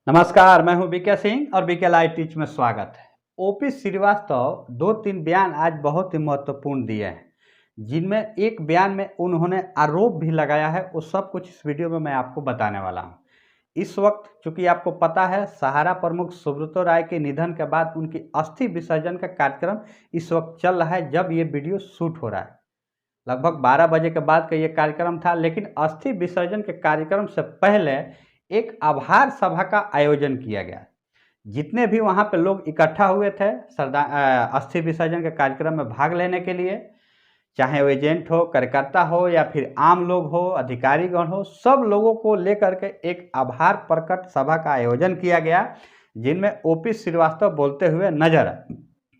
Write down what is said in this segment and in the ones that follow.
नमस्कार, मैं हूं बीके सिंह और बीके लाइव टीच में स्वागत है। ओपी श्रीवास्तव 2-3 बयान आज बहुत ही महत्वपूर्ण दिए हैं, जिनमें एक बयान में उन्होंने आरोप भी लगाया है। वो सब कुछ इस वीडियो में मैं आपको बताने वाला हूं। इस वक्त चूंकि आपको पता है, सहारा प्रमुख सुब्रतो राय के निधन के बाद उनकी अस्थि विसर्जन का कार्यक्रम इस वक्त चल रहा है। जब ये वीडियो शूट हो रहा है, लगभग 12 बजे के बाद का ये कार्यक्रम था, लेकिन अस्थि विसर्जन के कार्यक्रम से पहले एक आभार सभा का आयोजन किया गया। जितने भी वहाँ पे लोग इकट्ठा हुए थे अस्थि विसर्जन के कार्यक्रम में भाग लेने के लिए, चाहे वो एजेंट हो, कार्यकर्ता हो या फिर आम लोग हो, अधिकारीगण हो, सब लोगों को लेकर के एक आभार प्रकट सभा का आयोजन किया गया, जिनमें ओपी श्रीवास्तव बोलते हुए नजर आए।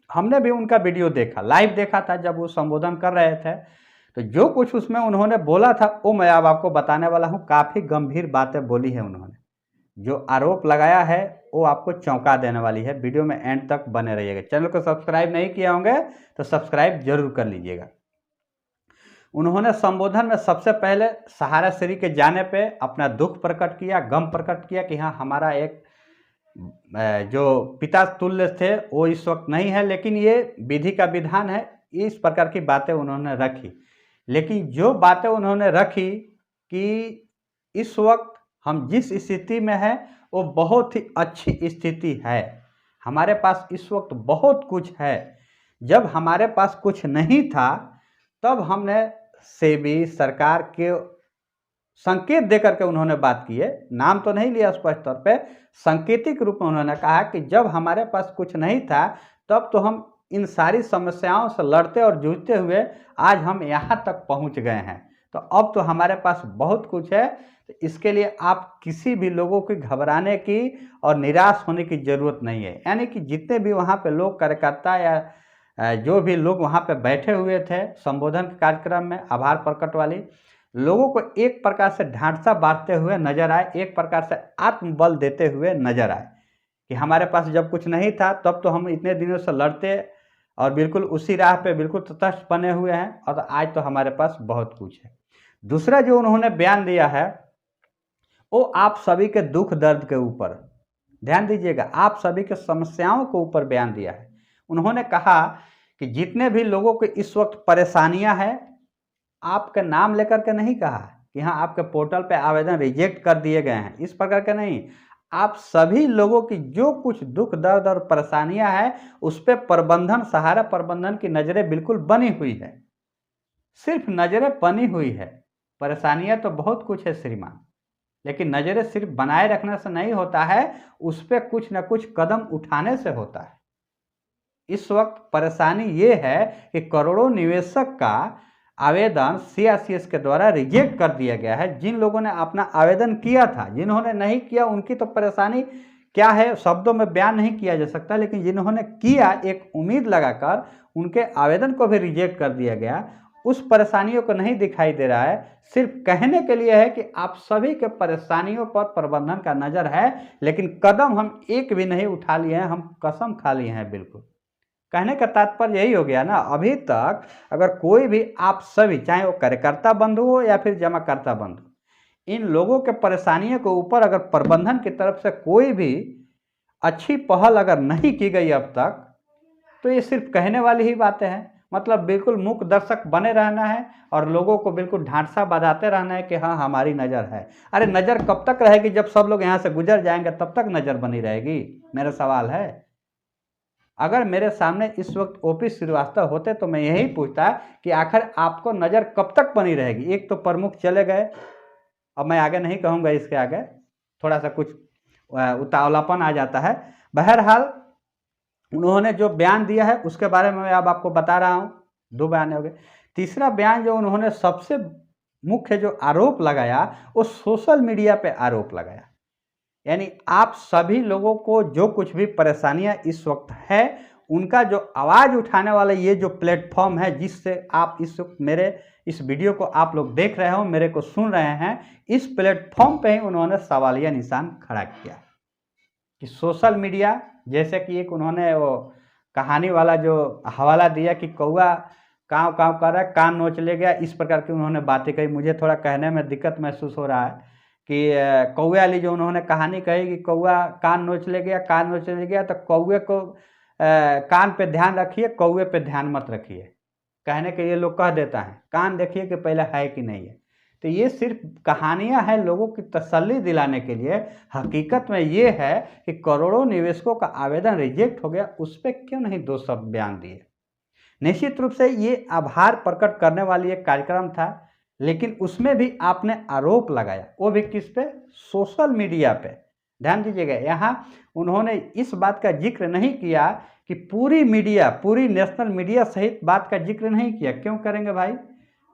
हमने भी उनका वीडियो देखा, लाइव देखा था जब वो संबोधन कर रहे थे। तो जो कुछ उसमें उन्होंने बोला था वो मैं अब आपको बताने वाला हूँ। काफ़ी गंभीर बातें बोली है उन्होंने। जो आरोप लगाया है वो आपको चौंका देने वाली है। वीडियो में एंड तक बने रहिएगा। चैनल को सब्सक्राइब नहीं किए होंगे तो सब्सक्राइब जरूर कर लीजिएगा। उन्होंने संबोधन में सबसे पहले सहारा श्री के जाने पे अपना दुख प्रकट किया, गम प्रकट किया कि हाँ, हमारा एक जो पिता तुल्य थे वो इस वक्त नहीं है, लेकिन ये विधि का विधान है। इस प्रकार की बातें उन्होंने रखी। लेकिन जो बातें उन्होंने रखी कि इस वक्त हम जिस स्थिति में हैं वो बहुत ही अच्छी स्थिति है, हमारे पास इस वक्त बहुत कुछ है। जब हमारे पास कुछ नहीं था तब हमने सेबी सरकार के संकेत देकर के उन्होंने बात की है। नाम तो नहीं लिया स्पष्ट तौर पे, सांकेतिक रूप में उन्होंने कहा कि जब हमारे पास कुछ नहीं था तब तो हम इन सारी समस्याओं से लड़ते और जूझते हुए आज हम यहाँ तक पहुँच गए हैं, तो अब तो हमारे पास बहुत कुछ है। तो इसके लिए आप किसी भी लोगों की घबराने की और निराश होने की ज़रूरत नहीं है। यानी कि जितने भी वहाँ पे लोग, कार्यकर्ता या जो भी लोग वहाँ पे बैठे हुए थे संबोधन के कार्यक्रम में, आभार प्रकट वाली, लोगों को एक प्रकार से ढांढसा बांटते हुए नजर आए, एक प्रकार से आत्मबल देते हुए नजर आए कि हमारे पास जब कुछ नहीं था तब तो हम इतने दिनों से लड़ते और बिल्कुल उसी राह पे बिल्कुल तटस्थ बने हुए हैं, और आज तो हमारे पास बहुत कुछ है। दूसरा जो उन्होंने बयान दिया है वो आप सभी के दुख दर्द के ऊपर, ध्यान दीजिएगा, आप सभी के समस्याओं के ऊपर बयान दिया है। उन्होंने कहा कि जितने भी लोगों को इस वक्त परेशानियां हैं, आपका नाम लेकर के नहीं कहा कि हाँ आपके पोर्टल पे आवेदन रिजेक्ट कर दिए गए हैं, इस प्रकार के नहीं। आप सभी लोगों की जो कुछ दुख दर्द और परेशानियां हैं उस पर प्रबंधन, सहारा प्रबंधन की नज़रें बिल्कुल बनी हुई है। सिर्फ नज़रें बनी हुई है, परेशानियां तो बहुत कुछ है श्रीमान, लेकिन नज़रें सिर्फ बनाए रखने से नहीं होता है, उस पर कुछ न कुछ कदम उठाने से होता है। इस वक्त परेशानी ये है कि करोड़ों निवेशक का आवेदन सीआरसीएस के द्वारा रिजेक्ट कर दिया गया है। जिन लोगों ने अपना आवेदन किया था, जिन्होंने नहीं किया उनकी तो परेशानी क्या है शब्दों में बयान नहीं किया जा सकता, लेकिन जिन्होंने किया एक उम्मीद लगाकर उनके आवेदन को भी रिजेक्ट कर दिया गया, उस परेशानियों को नहीं दिखाई दे रहा है। सिर्फ कहने के लिए है कि आप सभी के परेशानियों पर प्रबंधन का नज़र है, लेकिन कदम हम एक भी नहीं उठा लिए हैं, हम कसम खा लिए हैं। बिल्कुल कहने का तात्पर्य यही हो गया ना। अभी तक अगर कोई भी, आप सभी, चाहे वो कार्यकर्ता बंधु हो या फिर जमाकर्ता बंधु, इन लोगों के परेशानियों के ऊपर अगर प्रबंधन की तरफ से कोई भी अच्छी पहल अगर नहीं की गई अब तक, तो ये सिर्फ कहने वाली ही बातें हैं। मतलब बिल्कुल मूक दर्शक बने रहना है और लोगों को बिल्कुल ढांढसा बजाते रहना है कि हाँ हमारी नज़र है। अरे नज़र कब तक रहेगी? जब सब लोग यहाँ से गुजर जाएंगे तब तक नज़र बनी रहेगी? मेरा सवाल है। अगर मेरे सामने इस वक्त ओपी श्रीवास्तव होते तो मैं यही पूछता कि आखिर आपको नज़र कब तक बनी रहेगी? एक तो प्रमुख चले गए, अब मैं आगे नहीं कहूँगा, इसके आगे थोड़ा सा कुछ उतावलापन आ जाता है। बहरहाल उन्होंने जो बयान दिया है उसके बारे में मैं अब आपको बता रहा हूँ। 2 बयान हो गए। तीसरा बयान जो उन्होंने सबसे मुख्य जो आरोप लगाया वो सोशल मीडिया पे आरोप लगाया। यानी आप सभी लोगों को जो कुछ भी परेशानियां इस वक्त है, उनका जो आवाज़ उठाने वाला ये जो प्लेटफॉर्म है, जिससे आप इस वक्त मेरे इस वीडियो को आप लोग देख रहे हो, मेरे को सुन रहे हैं, इस प्लेटफॉर्म पे ही उन्होंने सवालिया निशान खड़ा किया कि सोशल मीडिया, जैसे कि एक उन्होंने वो कहानी वाला जो हवाला दिया कि कौआ काँव काँव कर रहा है, कान नोच ले गया, इस प्रकार की उन्होंने बातें कही। मुझे थोड़ा कहने में दिक्कत महसूस हो रहा है कि कौवे वाली जो उन्होंने कहानी कही कि कौवा कान नोच ले गया, कान नोच ले गया, तो कौवे को कान पे ध्यान रखिए, कौवे पे ध्यान मत रखिए। कहने के ये लोग कह देता है, कान देखिए कि पहले है कि नहीं है। तो ये सिर्फ कहानियां हैं लोगों की तसल्ली दिलाने के लिए। हकीकत में ये है कि करोड़ों निवेशकों का आवेदन रिजेक्ट हो गया, उस पर क्यों नहीं 2 शब्द बयान दिए। निश्चित रूप से ये आभार प्रकट करने वाली एक कार्यक्रम था, लेकिन उसमें भी आपने आरोप लगाया, वो भी किस पे? सोशल मीडिया पे। ध्यान दीजिएगा, यहाँ उन्होंने इस बात का जिक्र नहीं किया कि पूरी मीडिया, पूरी नेशनल मीडिया सहित बात का जिक्र नहीं किया। क्यों करेंगे भाई?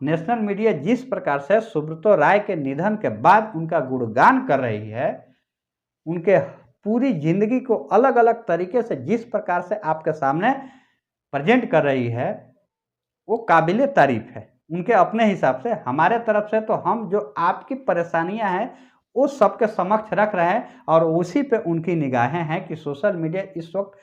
नेशनल मीडिया जिस प्रकार से सुब्रतो राय के निधन के बाद उनका गुणगान कर रही है, उनके पूरी जिंदगी को अलग अलग तरीके से जिस प्रकार से आपके सामने प्रेजेंट कर रही है, वो काबिले तारीफ है उनके अपने हिसाब से। हमारे तरफ से तो हम जो आपकी परेशानियां हैं वो सबके समक्ष रख रहे हैं, और उसी पे उनकी निगाहें हैं कि सोशल मीडिया इस वक्त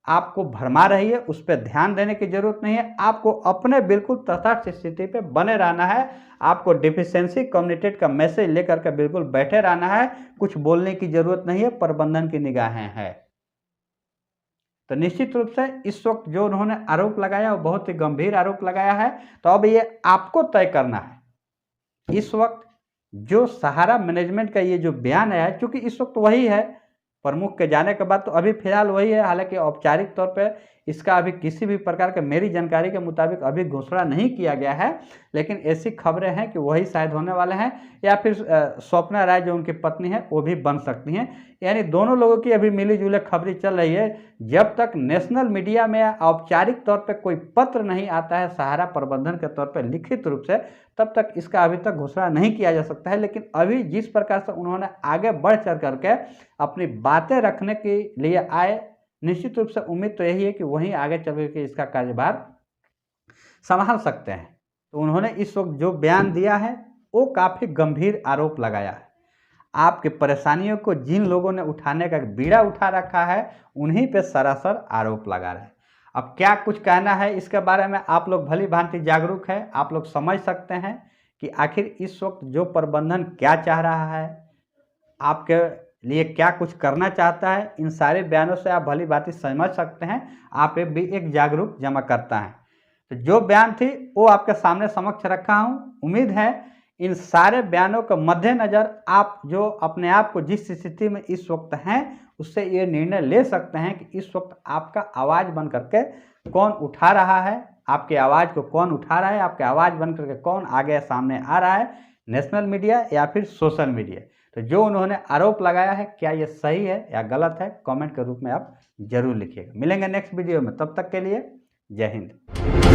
आपको भरमा रही है, उस पर ध्यान देने की जरूरत नहीं है। आपको अपने बिल्कुल तटस्थ स्थिति पे बने रहना है। आपको डिफिशियंसी कम्युनिकेट का मैसेज लेकर के बिल्कुल बैठे रहना है, कुछ बोलने की जरूरत नहीं है, प्रबंधन की निगाहें हैं। तो निश्चित रूप से इस वक्त जो उन्होंने आरोप लगाया वो बहुत ही गंभीर आरोप लगाया है। तो अब ये आपको तय करना है इस वक्त जो सहारा मैनेजमेंट का ये जो बयान है, क्योंकि इस वक्त वही है, प्रमुख के जाने के बाद तो अभी फिलहाल वही है। हालांकि औपचारिक तौर पे इसका अभी किसी भी प्रकार के, मेरी जानकारी के मुताबिक अभी घोषणा नहीं किया गया है, लेकिन ऐसी खबरें हैं कि वही शायद होने वाले हैं, या फिर स्वप्ना राय जो उनकी पत्नी है वो भी बन सकती हैं। यानी दोनों लोगों की अभी मिली जुली खबरें चल रही है। जब तक नेशनल मीडिया में औपचारिक तौर पर कोई पत्र नहीं आता है सहारा प्रबंधन के तौर पर लिखित रूप से, तब तक इसका अभी तक घोषणा नहीं किया जा सकता है। लेकिन अभी जिस प्रकार से उन्होंने आगे बढ़ चढ़ करके अपनी बातें रखने के लिए आए, निश्चित रूप से उम्मीद तो यही है कि वहीं आगे चल के इसका कार्यभार संभाल सकते हैं। तो उन्होंने इस वक्त जो बयान दिया है वो काफ़ी गंभीर आरोप लगाया है। आपकी परेशानियों को जिन लोगों ने उठाने का बीड़ा उठा रखा है उन्हीं पे सरासर आरोप लगा रहे हैं। अब क्या कुछ कहना है इसके बारे में आप लोग भली भांति जागरूक है, आप लोग समझ सकते हैं कि आखिर इस वक्त जो प्रबंधन क्या चाह रहा है, आपके लिए क्या कुछ करना चाहता है। इन सारे बयानों से आप भली भांति समझ सकते हैं। आप भी एक जागरूक जमा करता है। तो जो बयान थी वो आपके सामने समक्ष रखा हूँ। उम्मीद है इन सारे बयानों के मद्देनज़र आप जो अपने आप को जिस स्थिति में इस वक्त हैं उससे ये निर्णय ले सकते हैं कि इस वक्त आपका आवाज़ बन करके कौन उठा रहा है, आपकी आवाज़ को कौन उठा रहा है, आपकी आवाज़ बन करके कौन आगे सामने आ रहा है, नेशनल मीडिया या फिर सोशल मीडिया। तो जो उन्होंने आरोप लगाया है क्या ये सही है या गलत है, कमेंट के रूप में आप जरूर लिखिएगा। मिलेंगे नेक्स्ट वीडियो में, तब तक के लिए जय हिंद।